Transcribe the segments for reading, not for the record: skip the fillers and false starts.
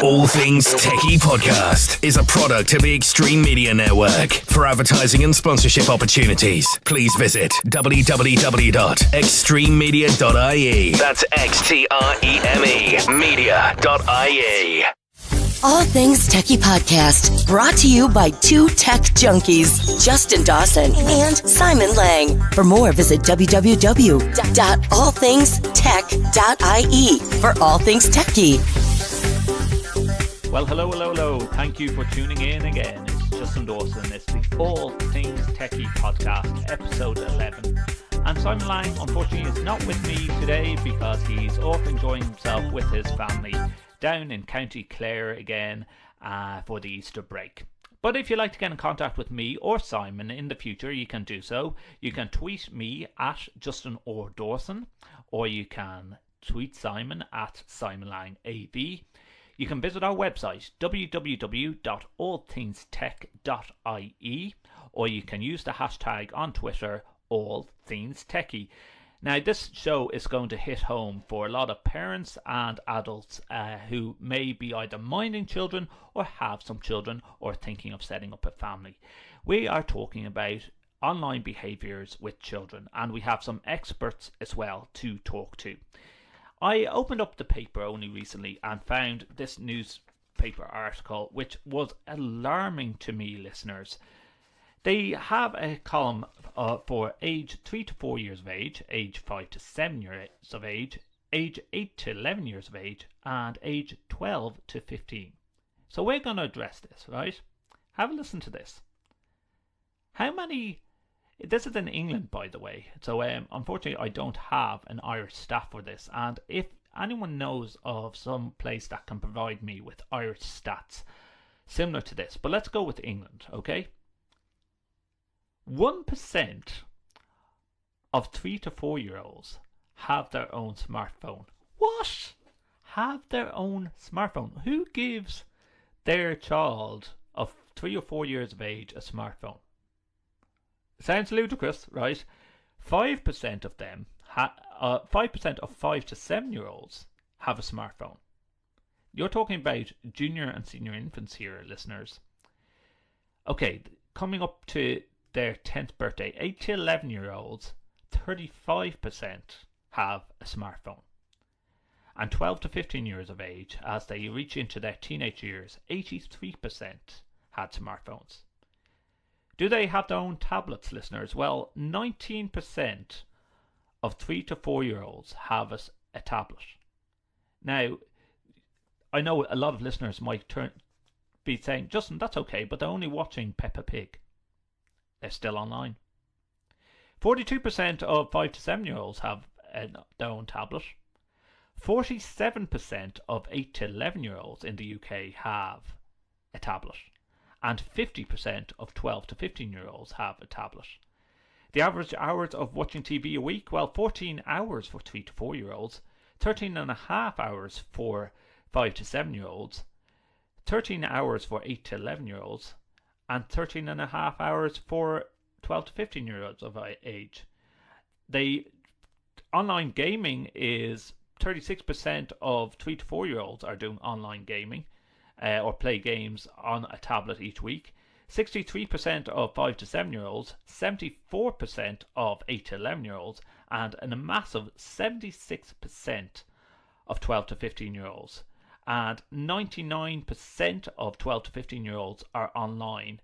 All Things TechIE podcast is a product of the Extreme Media Network. For advertising and sponsorship opportunities, please visit www.extrememedia.ie. That's XTREME media.ie. All Things TechIE podcast, brought to you by two tech junkies, Justin Dawson and Simon Lang. For more, visit www.allthingstech.ie for All Things TechIE. Well, hello. Thank you for tuning in again. It's Justin Dawson. It's the All Things TechIE podcast, episode 11. And Simon Lang, unfortunately, is not with me today because he's off enjoying himself with his family down in County Clare again for the Easter break. But if you'd like to get in contact with me or Simon in the future, you can do so. You can tweet me at Justin or Dawson, or you can tweet Simon at SimonLangAV. You can visit our website, www.allthingstech.ie, or you can use the hashtag on Twitter, AllThingsTechIE. Now, this show is going to hit home for a lot of parents and adults who may be either minding children or have some children or thinking of setting up a family. We are talking about online behaviours with children, and we have some experts as well to talk to. I opened up the paper only recently and found this newspaper article which was alarming to me, listeners. They have a column for age 3 to 4 years of age, age 5 to 7 years of age, age 8 to 11 years of age, and age 12 to 15. So we're going to address this, right? Have a listen to this. How many... This is in England, by the way. So unfortunately, I don't have an Irish staff for this. And if anyone knows of some place that can provide me with Irish stats similar to this, but let's go with England, okay? 1% of 3 to 4 year olds have their own smartphone. What? Have their own smartphone? Who gives their child of 3 or 4 years of age a smartphone? Sounds ludicrous, right? 5% of them, 5% of 5 to 7 year olds have a smartphone. You're talking about junior and senior infants here, listeners. Okay, coming up to their 10th birthday, 8 to 11 year olds, 35% have a smartphone. And 12 to 15 years of age, as they reach into their teenage years, 83% had smartphones. Do they have their own tablets, listeners? Well, 19% of 3 to 4 year olds have a tablet. Now, I know a lot of listeners might be saying, Justin, that's okay, but they're only watching Peppa Pig. They're still online. 42% of 5 to 7 year olds have their own tablet. 47% of 8 to 11 year olds in the UK have a tablet. And 50% of 12 to 15 year olds have a tablet. The average hours of watching TV a week, well, 14 hours for 3 to 4 year olds, 13 and a half hours for 5 to 7 year olds, 13 hours for 8 to 11 year olds, and 13 and a half hours for 12 to 15 year olds of age. Online gaming is 36% of 3 to 4 year olds are doing online gaming. Or play games on a tablet each week. 63% of 5 to 7 year olds, 74% of 8 to 11 year olds, and a massive 76% of 12 to 15 year olds. And 99% of 12 to 15 year olds are online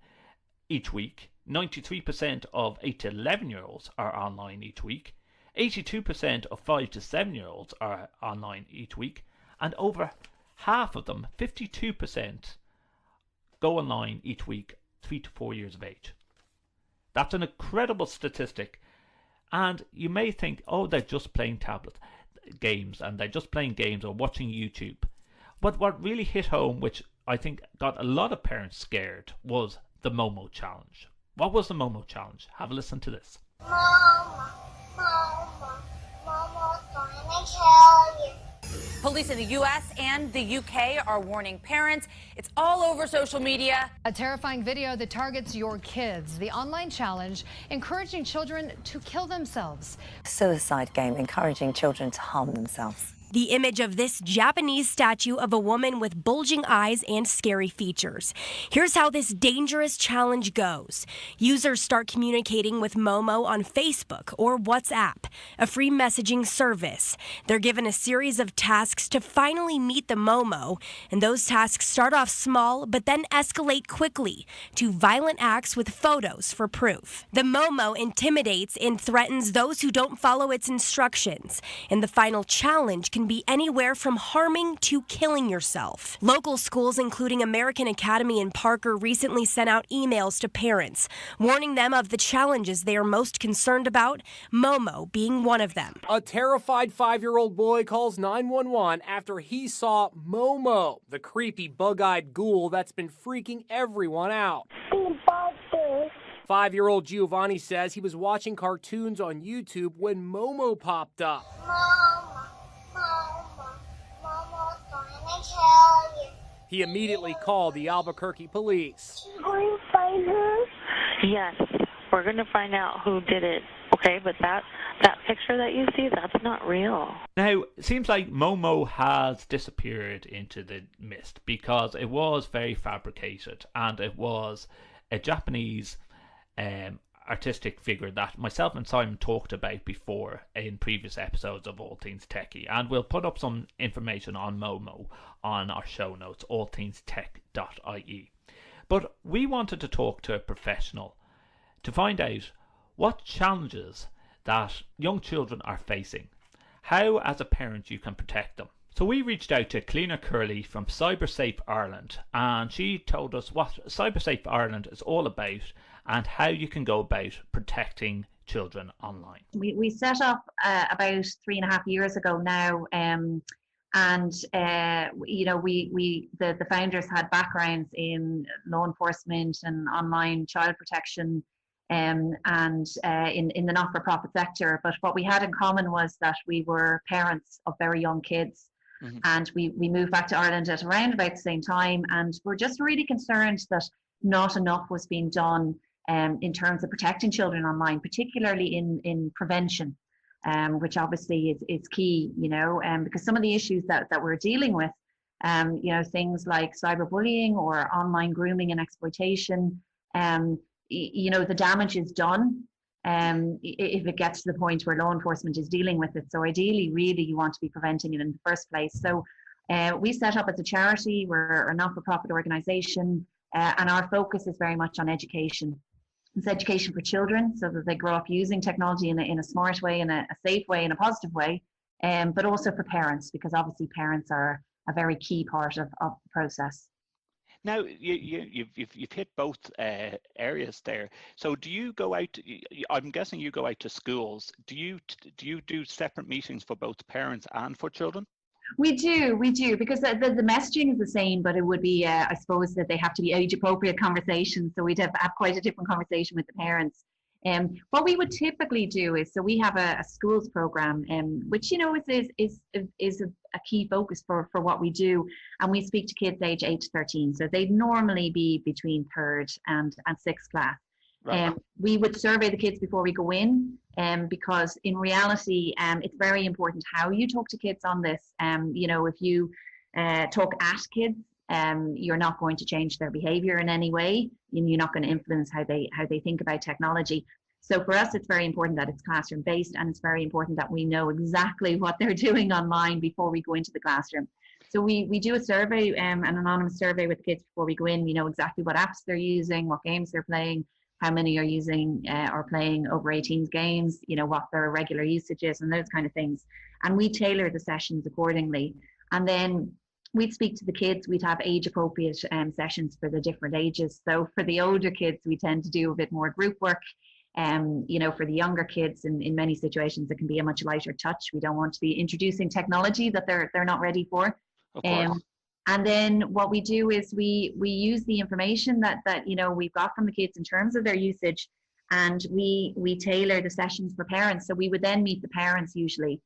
each week. 93% of 8 to 11 year olds are online each week. 82% of 5 to 7 year olds are online each week. And over half of them, 52%, go online each week, 3 to 4 years of age. That's an incredible statistic. And you may think, oh, they're just playing tablet games and they're just playing games or watching YouTube. But what really hit home, which I think got a lot of parents scared, was the MoMo challenge. What was the MoMo challenge? Have a listen to this. Mama, Momo's gonna kill you. Police in the U.S. and the U.K. are warning parents. It's all over social media. A terrifying video that targets your kids. The online challenge encouraging children to kill themselves. Suicide game encouraging children to harm themselves. The image of this Japanese statue of a woman with bulging eyes and scary features. Here's how this dangerous challenge goes. Users start communicating with MoMo on Facebook or WhatsApp, a free messaging service. They're given a series of tasks to finally meet the MoMo, and those tasks start off small but then escalate quickly to violent acts with photos for proof. The MoMo intimidates and threatens those who don't follow its instructions, and the final challenge can be anywhere from harming to killing yourself. Local schools, including American Academy in Parker, recently sent out emails to parents, warning them of the challenges they are most concerned about, MoMo being one of them. A terrified 5-year-old boy calls 911 after he saw MoMo, the creepy bug-eyed ghoul that's been freaking everyone out. 5-year-old Giovanni says he was watching cartoons on YouTube when MoMo popped up. Momo's gonna kill you. He immediately called the Albuquerque police. You going to find her? Yes, we're going to find out who did it. Okay, but that picture that you see, that's not real. Now, it seems like MoMo has disappeared into the mist because it was very fabricated, and it was a Japanese artistic figure that myself and Simon talked about before in previous episodes of All Things TechIE, and we'll put up some information on MoMo on our show notes, allthingstech.ie. But we wanted to talk to a professional to find out what challenges that young children are facing, how as a parent you can protect them. So we reached out to Cliona Curley from Cybersafe Ireland, and she told us what Cybersafe Ireland is all about and how you can go about protecting children online. We set up about 3.5 years ago now, and the founders had backgrounds in law enforcement and online child protection, and in the not-for-profit sector. But what we had in common was that we were parents of very young kids. Mm-hmm. And we moved back to Ireland at around about the same time, and we're just really concerned that not enough was being done in terms of protecting children online, particularly in prevention, which obviously is key, because some of the issues that we're dealing with, things like cyberbullying or online grooming and exploitation, the damage is done if it gets to the point where law enforcement is dealing with it. So ideally, really, you want to be preventing it in the first place. So we set up as a charity. We're a not-for-profit organisation, and our focus is very much on education. It's education for children so that they grow up using technology in a smart way, in a safe way, in a positive way, but also for parents, because obviously parents are a very key part of the process. Now, you've hit both areas there. So do you go out, I'm guessing you go out to schools. Do you do separate meetings for both parents and for children? We do, because the messaging is the same, but it would be, I suppose, that they have to be age-appropriate conversations. So we'd have quite a different conversation with the parents. What we would typically do is, so we have a schools program, which is a key focus for what we do, and we speak to kids age 8 to 13. So they'd normally be between 3rd and 6th class. Right. We would survey the kids before we go in, because in reality, it's very important how you talk to kids on this. If you talk at kids, you're not going to change their behavior in any way, and you're not going to influence how they think about technology. So for us, it's very important that it's classroom based, and it's very important that we know exactly what they're doing online before we go into the classroom. So we do a survey, an anonymous survey with kids before we go in. We know exactly what apps they're using, what games they're playing, how many are using or playing over 18s games, what their regular usage is, and those kind of things. And we tailor the sessions accordingly. And then we'd speak to the kids. We'd have age-appropriate sessions for the different ages. So for the older kids, we tend to do a bit more group work. For the younger kids, in many situations, it can be a much lighter touch. We don't want to be introducing technology that they're not ready for. Of course. And then what we do is we use the information that we've got from the kids in terms of their usage, and we tailor the sessions for parents. So we would then meet the parents usually.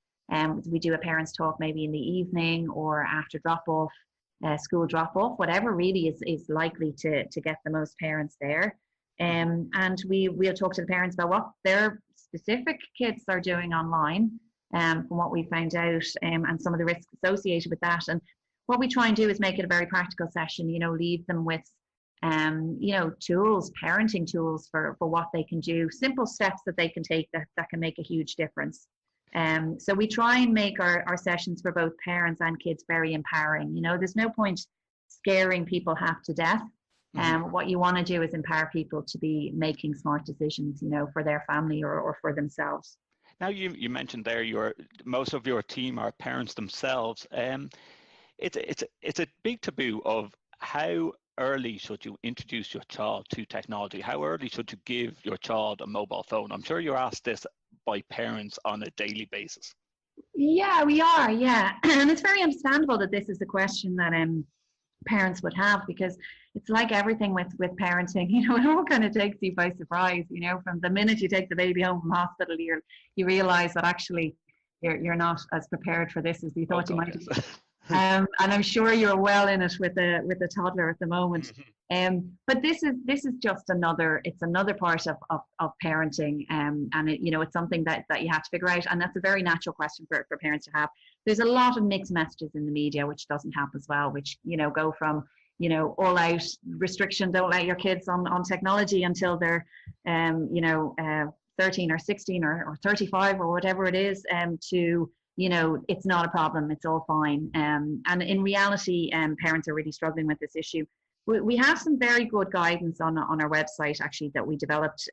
We do a parents talk maybe in the evening or after drop-off, school drop-off, whatever really is likely to get the most parents there. And we'll talk to the parents about what their specific kids are doing online, from what we found out, and some of the risks associated with that. And what we try and do is make it a very practical session, leave them with, tools, parenting tools for what they can do, simple steps that they can take that can make a huge difference. So we try and make our sessions for both parents and kids very empowering. There's no point scaring people half to death. What you want to do is empower people to be making smart decisions, for their family or for themselves. Now, you mentioned there most of your team are parents themselves. It's a big taboo of how early should you introduce your child to technology? How early should you give your child a mobile phone? I'm sure you're asked this by parents on a daily basis. Yeah, we are. Yeah, and it's very understandable that this is a question that parents would have, because it's like everything with parenting, it all kind of takes you by surprise. From the minute you take the baby home from hospital, you realize that actually you're not as prepared for this as you thought you might be. And I'm sure you're well in it with a toddler at the moment. But this is just another part of parenting, and it's something that you have to figure out, and that's a very natural question for parents to have. There's a lot of mixed messages in the media which doesn't help as well, which go from all out restriction, don't let your kids on technology until they're 13 or 16 or 35 or whatever it is, to it's not a problem, it's all fine. And in reality, parents are really struggling with this issue. We have some very good guidance on our website, actually, that we developed,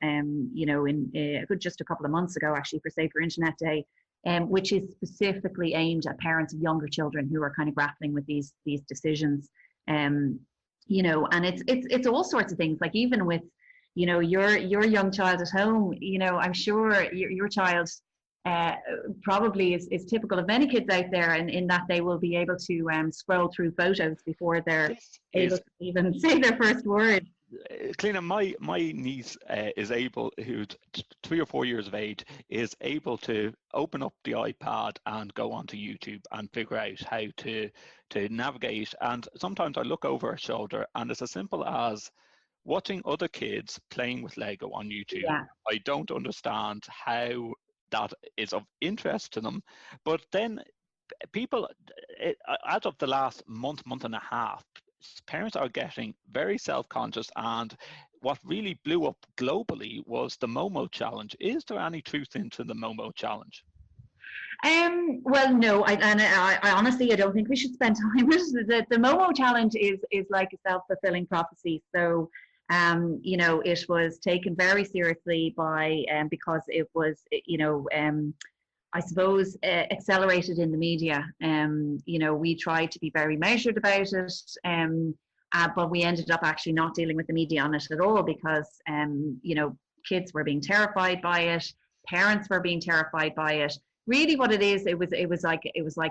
just a couple of months ago, actually, for Safer Internet Day, which is specifically aimed at parents of younger children who are kind of grappling with these decisions. And it's all sorts of things, like even with, your young child at home, I'm sure your child probably is typical of many kids out there, in that they will be able to scroll through photos before they're able to even say their first word. Cliona, my niece is able, who's 3 or 4 years of age, is able to open up the iPad and go onto YouTube and figure out how to navigate. And sometimes I look over her shoulder and it's as simple as watching other kids playing with Lego on YouTube. Yeah. I don't understand how that is of interest to them. But then people, as of the last month and a half, parents are getting very self-conscious, and what really blew up globally was the MoMo challenge. Is there any truth into the MoMo challenge? Well, no, I honestly, I don't think we should spend time with it. The MoMo challenge is like a self-fulfilling prophecy. So, it was taken very seriously because it was, I suppose, accelerated in the media. We tried to be very measured about it, but we ended up actually not dealing with the media on it at all, because, kids were being terrified by it, parents were being terrified by it. Really, what it is, it was like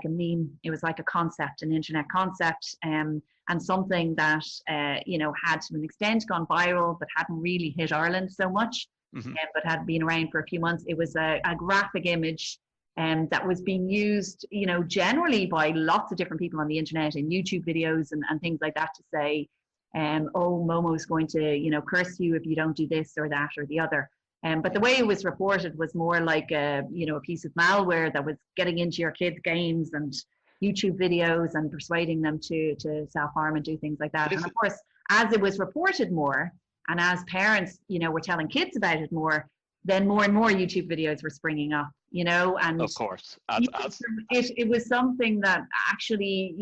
a meme. It was like a concept, an internet concept, and something that had to an extent gone viral, but hadn't really hit Ireland so much, but had been around for a few months. It was a graphic image that was being used, generally by lots of different people on the internet, in YouTube videos and things like that, to say, Momo's going to, curse you if you don't do this or that or the other. But the way it was reported was more like a piece of malware that was getting into your kids' games and YouTube videos and persuading them to self-harm and do things like that. And of course, as it was reported more, and as parents, were telling kids about it more, then more and more YouTube videos were springing up, and of course, it was something that actually,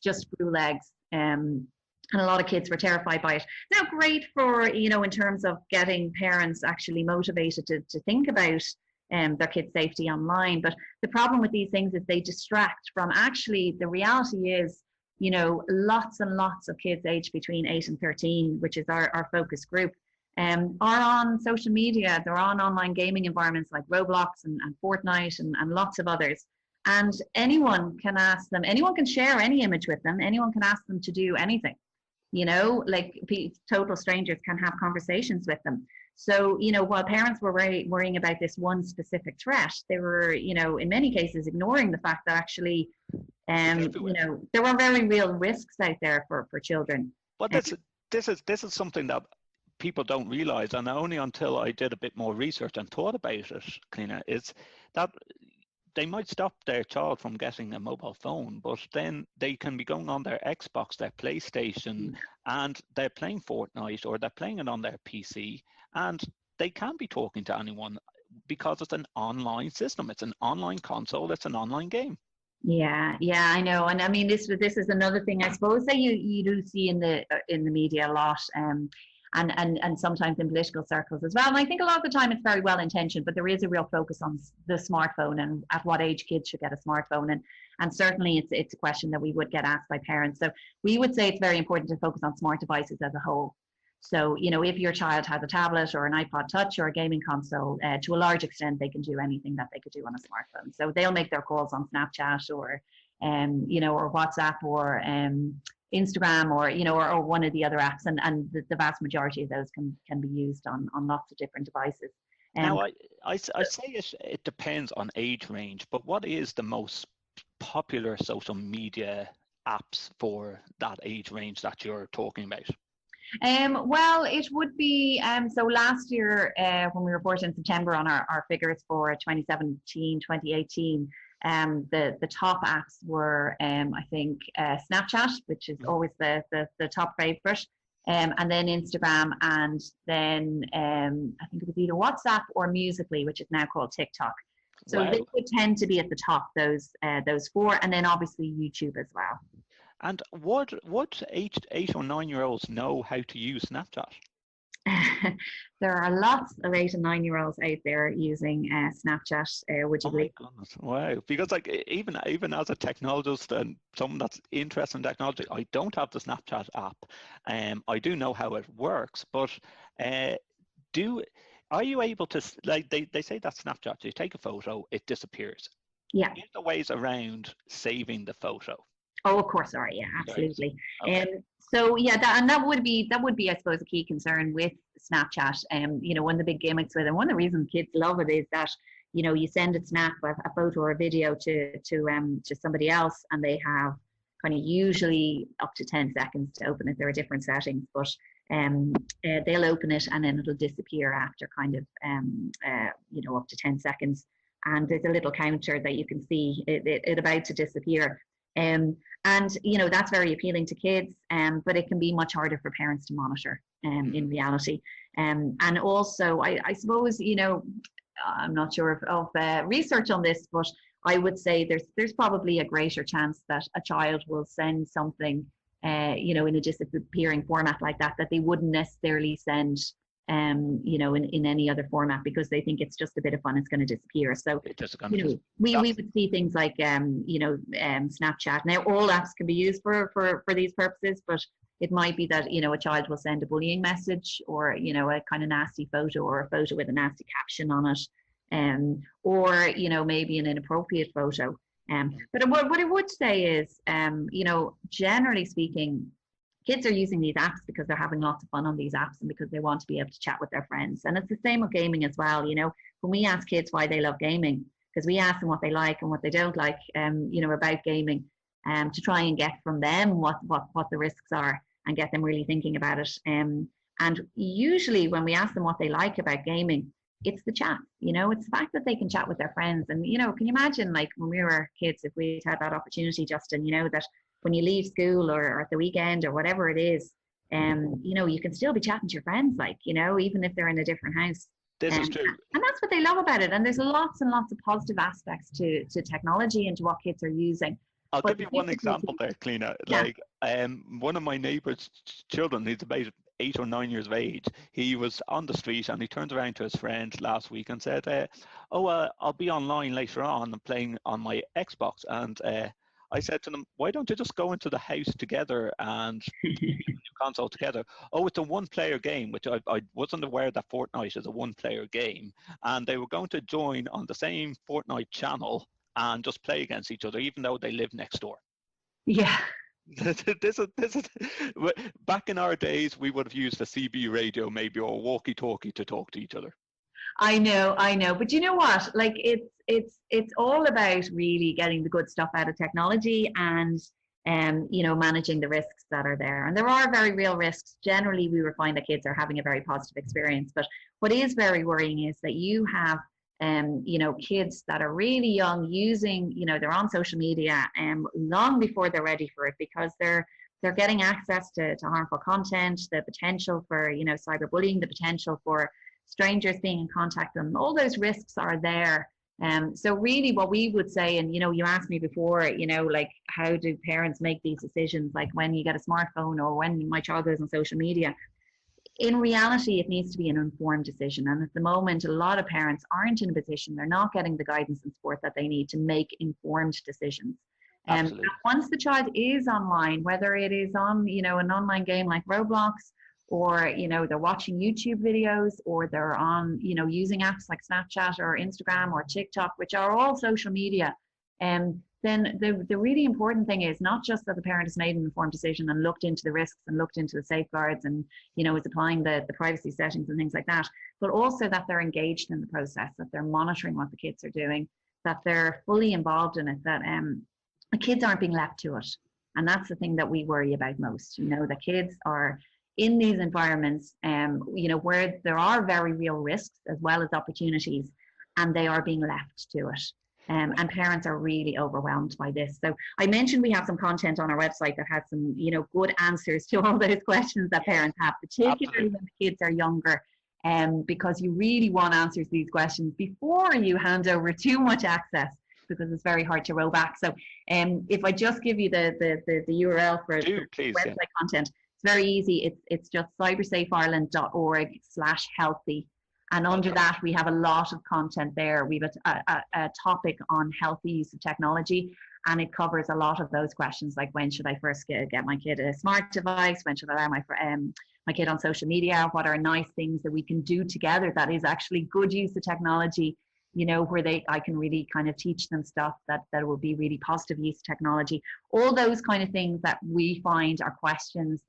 just grew legs. And a lot of kids were terrified by it. Now, great for, in terms of getting parents actually motivated to think about their kids' safety online. But the problem with these things is they distract from actually, the reality is, lots and lots of kids aged between 8 and 13, which is our focus group, are on social media. They're on online gaming environments like Roblox and Fortnite and lots of others. And anyone can ask them, anyone can share any image with them, anyone can ask them to do anything. Like total strangers can have conversations with them. So, while parents were worrying about this one specific threat, they were, in many cases ignoring the fact that actually, there were very real risks out there for children. But this is something that people don't realize, and only until I did a bit more research and thought about it, Cliona, is that they might stop their child from getting a mobile phone, but then they can be going on their Xbox, their PlayStation, and they're playing Fortnite, or they're playing it on their PC, and they can't be talking to anyone because it's an online system. It's an online console. It's an online game. Yeah, I know, and I mean this is another thing I suppose that you do see in the media a lot, and sometimes in political circles as well. And I think a lot of the time it's very well intentioned, but there is a real focus on the smartphone and at what age kids should get a smartphone, and certainly it's a question that we would get asked by parents. So we would say it's very important to focus on smart devices as a whole. So, you know, if your child has a tablet or an iPod Touch or a gaming console, to a large extent, they can do anything that they could do on a smartphone. So they'll make their calls on Snapchat or, you know, or WhatsApp or Instagram or, you know, or one of the other apps. And the vast majority of those can be used on lots of different devices. Now, I say it depends on age range, but what is the most popular social media apps for that age range that you're talking about? Well, it would be, so last year when we reported in September on our figures for 2017, 2018, the top apps were, I think, Snapchat, which is always the top favorite, and then Instagram, and then I think it was either WhatsApp or Musical.ly, which is now called TikTok. So they would tend to be at the top, those four, and then obviously YouTube as well. And what 8 or 9 year olds know how to use Snapchat? There are lots of 8 and 9 year olds out there using Snapchat. Would you believe? Wow! Because like even as a technologist and someone that's interested in technology, I don't have the Snapchat app. I do know how it works, but are you able to, like they say that Snapchat, you take a photo, it disappears. Yeah. Is there ways around saving the photo? Oh, of course, sorry, yeah, absolutely. Okay. So yeah, that would be, I suppose, a key concern with Snapchat. You know, one of the big gimmicks with it, and one of the reasons kids love it is that, you know, you send a snap, a photo or a video to somebody else, and they have kind of usually up to 10 seconds to open it. There are different settings, but they'll open it and then it'll disappear after kind of you know, up to 10 seconds. And there's a little counter that you can see it about to disappear. And you know, that's very appealing to kids, but it can be much harder for parents to monitor in reality. And also, I suppose, you know, I'm not sure of research on this, but I would say there's probably a greater chance that a child will send something, you know, in a disappearing format like that they wouldn't necessarily send, you know, in any other format, because they think it's just a bit of fun, it's going to disappear. So, you know, we would see things like, you know, Snapchat. Now, all apps can be used for these purposes, but it might be that, you know, a child will send a bullying message, or, you know, a kind of nasty photo, or a photo with a nasty caption on it, or, you know, maybe an inappropriate photo. But what I would say is, you know, generally speaking, kids are using these apps because they're having lots of fun on these apps and because they want to be able to chat with their friends. And it's the same with gaming as well. You know, when we ask kids why they love gaming, because we ask them what they like and what they don't like, you know, about gaming, to try and get from them what the risks are and get them really thinking about it. And usually when we ask them what they like about gaming, it's the chat, you know, it's the fact that they can chat with their friends. And, you know, can you imagine, like, when we were kids, if we had that opportunity, Justin, you know, that when you leave school or at the weekend or whatever it is, you know, you can still be chatting to your friends, like, you know, even if they're in a different house. This is true. And that's what they love about it. And there's lots and lots of positive aspects to technology and to what kids are using. I'll give you one example there, Cliona. Yeah. Like, one of my neighbour's children, he's about 8 or 9 years of age, he was on the street and he turned around to his friend last week and said, I'll be online later on and playing on my Xbox. And I said to them, why don't you just go into the house together and use the console together? Oh, it's a one-player game, which I wasn't aware that Fortnite is a one-player game. And they were going to join on the same Fortnite channel and just play against each other, even though they live next door. Yeah. This is back in our days, we would have used a CB radio maybe, or a walkie-talkie to talk to each other. I know, but you know what? Like, it's all about really getting the good stuff out of technology and you know, managing the risks that are there. And there are very real risks. Generally, we would find that kids are having a very positive experience. But what is very worrying is that you have kids that are really young using, they're on social media long before they're ready for it, because they're getting access to harmful content, the potential for, cyberbullying, the potential for strangers being in contact with them. All those risks are there. So really what we would say, and, you asked me before, like, how do parents make these decisions? Like when you get a smartphone or when my child goes on social media, in reality, it needs to be an informed decision. And at the moment, a lot of parents aren't in a position, they're not getting the guidance and support that they need to make informed decisions. And once the child is online, whether it is on, an online game like Roblox, or, they're watching YouTube videos, or they're on, using apps like Snapchat or Instagram or TikTok, which are all social media, then the really important thing is not just that the parent has made an informed decision and looked into the risks and looked into the safeguards and, is applying the privacy settings and things like that, but also that they're engaged in the process, that they're monitoring what the kids are doing, that they're fully involved in it, that the kids aren't being left to it. And that's the thing that we worry about most, the kids are in these environments, where there are very real risks as well as opportunities, and they are being left to it. And parents are really overwhelmed by this. So I mentioned we have some content on our website that has some, good answers to all those questions that parents have, particularly when the kids are younger, because you really want answers to these questions before you hand over too much access, because it's very hard to roll back. So if I just give you the URL for website content, it's very easy. It's just cybersafeireland.org/healthy. And under that, we have a lot of content there. We have a topic on healthy use of technology, and it covers a lot of those questions, like when should I first get my kid a smart device? When should I allow my kid on social media? What are nice things that we can do together that is actually good use of technology, where I can really kind of teach them stuff that will be really positive use of technology. All those kind of things that we find are questions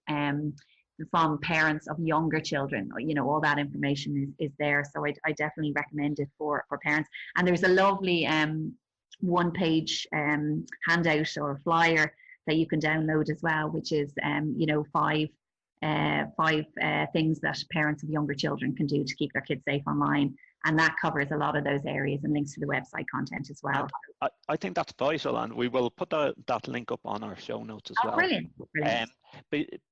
from parents of younger children, all that information is there. So I definitely recommend it for parents. And there's a lovely one-page handout or flyer that you can download as well, which is 5 things that parents of younger children can do to keep their kids safe online. And that covers a lot of those areas, and links to the website content as well. I think that's vital, and we will put that link up on our show notes as well. Brilliant.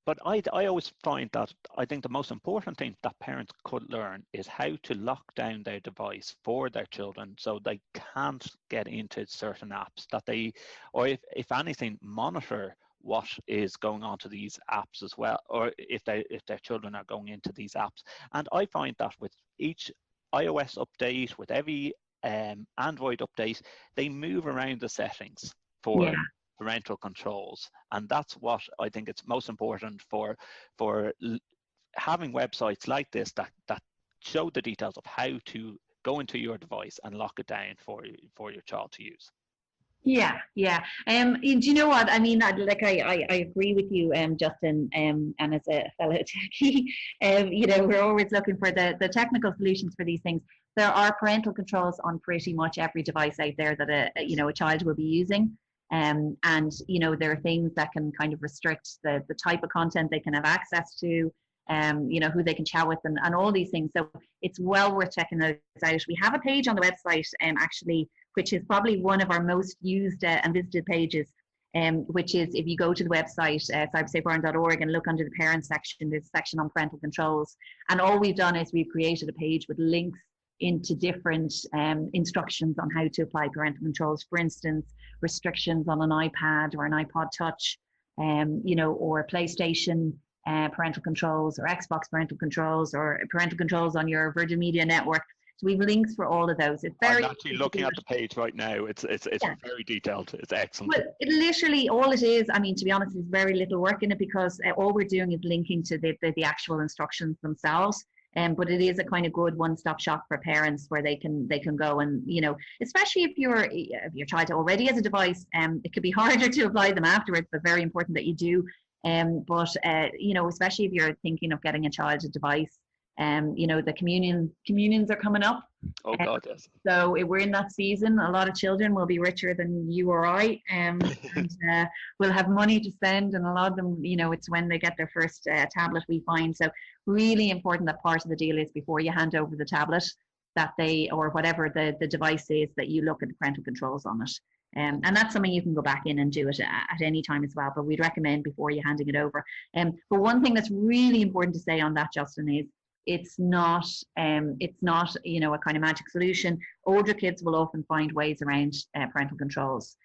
But I always find that I think the most important thing that parents could learn is how to lock down their device for their children, so they can't get into certain apps, that they, or if anything, monitor what is going on to these apps as well, or if their children are going into these apps. And I find that with each iOS update, with every Android update, they move around the settings for parental controls, and that's what I think it's most important for having websites like this that show the details of how to go into your device and lock it down for your child to use. Yeah. Do you know what I mean? I agree with you, Justin. And as a fellow techie, we're always looking for the technical solutions for these things. There are parental controls on pretty much every device out there that a child will be using. And there are things that can kind of restrict the type of content they can have access to, who they can chat with, and all these things. So it's well worth checking those out. We have a page on the website, actually, which is probably one of our most used and visited pages, which is if you go to the website, cybersafeireland.org, and look under the parents section, there's a section on parental controls. And all we've done is we've created a page with links into different instructions on how to apply parental controls. For instance, restrictions on an iPad or an iPod Touch, or PlayStation parental controls, or Xbox parental controls, or parental controls on your Virgin Media network. So we have links for all of those. It's very. I'm actually looking at the page right now. It's very detailed. It's excellent. Well, literally all it is, I mean, to be honest, there's very little work in it, because all we're doing is linking to the actual instructions themselves. But it is a kind of good one-stop shop for parents, where they can go and, especially if your child already has a device, it could be harder to apply them afterwards, but very important that you do. But especially if you're thinking of getting a child a device, the communions are coming up. Oh God, yes. So we're in that season. A lot of children will be richer than you or I, and will have money to spend. And a lot of them, it's when they get their first tablet, we find. So really important that part of the deal is before you hand over the tablet, that they, or whatever the device is, that you look at the parental controls on it. And that's something you can go back in and do it at any time as well, but we'd recommend before you handing it over. But one thing that's really important to say on that, Justin, is it's not you know, a kind of magic solution. Older kids will often find ways around parental controls.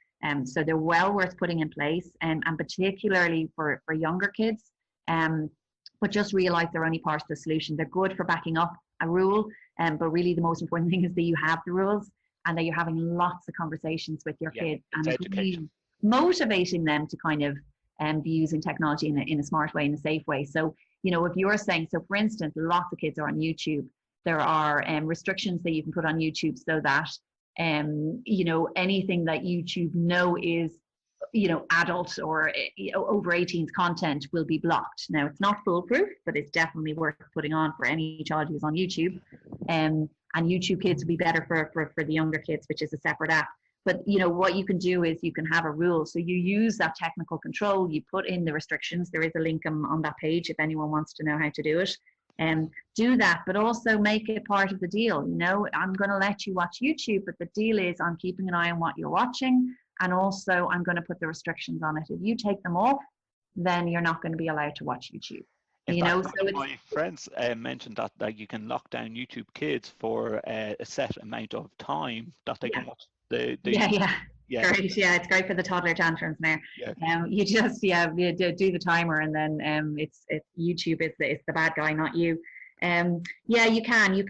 So they're well worth putting in place, and particularly for younger kids. But just realize they're only part of the solution. They're good for backing up a rule, but really the most important thing is that you have the rules and that you're having lots of conversations with your kids and really motivating them to kind of be using technology in a smart way, in a safe way. So, you know, if you're saying, so for instance, lots of kids are on YouTube, there are restrictions that you can put on YouTube so that, you know, anything that YouTube know is, you know, adult or over 18's content will be blocked. Now, it's not foolproof, but it's definitely worth putting on for any child who's on YouTube. And YouTube Kids would be better for the younger kids, which is a separate app. But, you know, what you can do is you can have a rule. So you use that technical control, you put in the restrictions. There is a link on that page if anyone wants to know how to do it. Do that, but also make it part of the deal. You know, I'm going to let you watch YouTube, but the deal is I'm keeping an eye on what you're watching. And also I'm going to put the restrictions on it. If you take them off, then you're not going to be allowed to watch YouTube. You know, so my friends mentioned that you can lock down YouTube Kids for a set amount of time that they can watch the yeah. Great. Yeah, it's great for the toddler tantrums now. Yeah. You just you do the timer, and then it's YouTube is the bad guy, not you. Yeah, you can use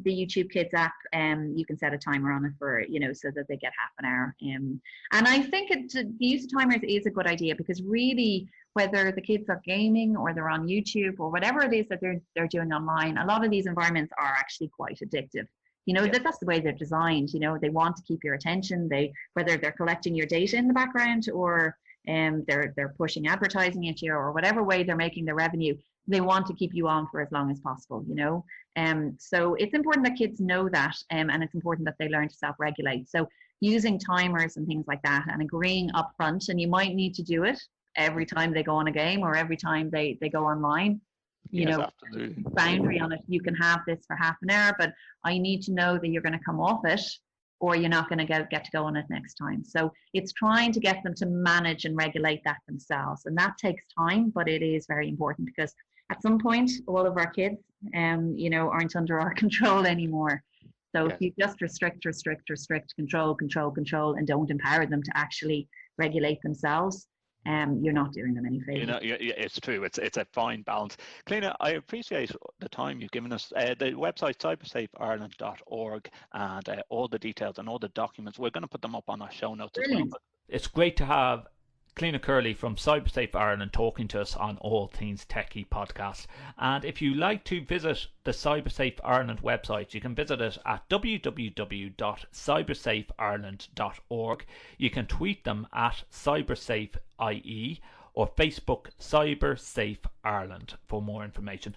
the YouTube Kids app. You can set a timer on it for, you know, so that they get half an hour. And I think the use of timers is a good idea, because really, whether the kids are gaming or they're on YouTube or whatever it is that they're doing online, a lot of these environments are actually quite addictive. You know, that's the way they're designed. You know, they want to keep your attention. Whether they're collecting your data in the background, or they're pushing advertising at you, or whatever way they're making their revenue, they want to keep you on for as long as possible, you know. So it's important that kids know that, and it's important that they learn to self-regulate. So using timers and things like that, and agreeing up front, and you might need to do it every time they go on a game or every time they go online. You know, absolutely. Boundary on it. You can have this for half an hour, but I need to know that you're going to come off it, or you're not going to get to go on it next time. So it's trying to get them to manage and regulate that themselves. And that takes time, but it is very important, because at some point, all of our kids, you know, aren't under our control anymore. So if you just restrict, control, and don't empower them to actually regulate themselves, you're not doing them any favors. You know, it's true. It's a fine balance. Cliona, I appreciate the time you've given us. The website cybersafeireland.org, and all the details and all the documents, we're going to put them up on our show notes as well. It's great to have Cliona Curley from Cybersafe Ireland talking to us on All Things TechIE podcast. And if you like to visit the Cybersafe Ireland website, you can visit it at www.cybersafeireland.org. You can tweet them at CybersafeIE, or Facebook Cybersafe Ireland for more information.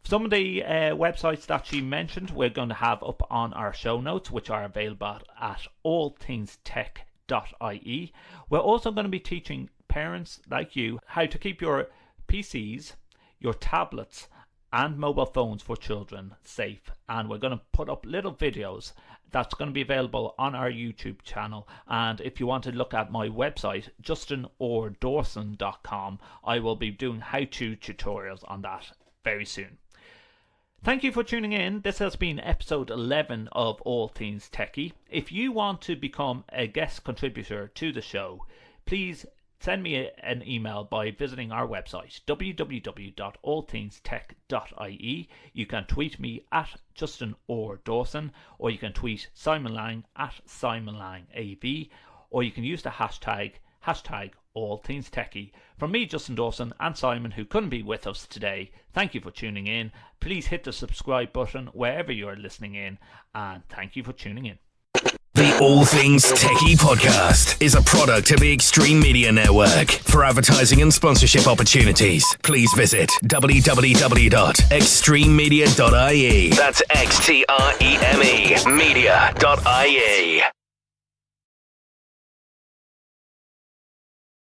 Some of the websites that she mentioned we're going to have up on our show notes, which are available at allthingstech.ie. We're also going to be teaching parents like you how to keep your PCs, your tablets and mobile phones for children safe, and we're going to put up little videos that's going to be available on our YouTube channel. And if you want to look at my website, justinordawson.com, I will be doing how-to tutorials on that very soon. Thank you for tuning in. This has been episode 11 of All Things TechIE. If you want to become a guest contributor to the show, please send me an email by visiting our website, www.allthingstech.ie. You can tweet me at JustinOrDawson, or you can tweet Simon Lang at SimonLangAV, or you can use the hashtag All Things TechIE. From me, Justin Dawson, and Simon, who couldn't be with us today, thank you for tuning in. Please hit the subscribe button wherever you're listening in, and thank you for tuning in. The All Things TechIE podcast is a product of the Extreme Media Network. For advertising and sponsorship opportunities, please visit www.extrememedia.ie. That's XTREME media.ie.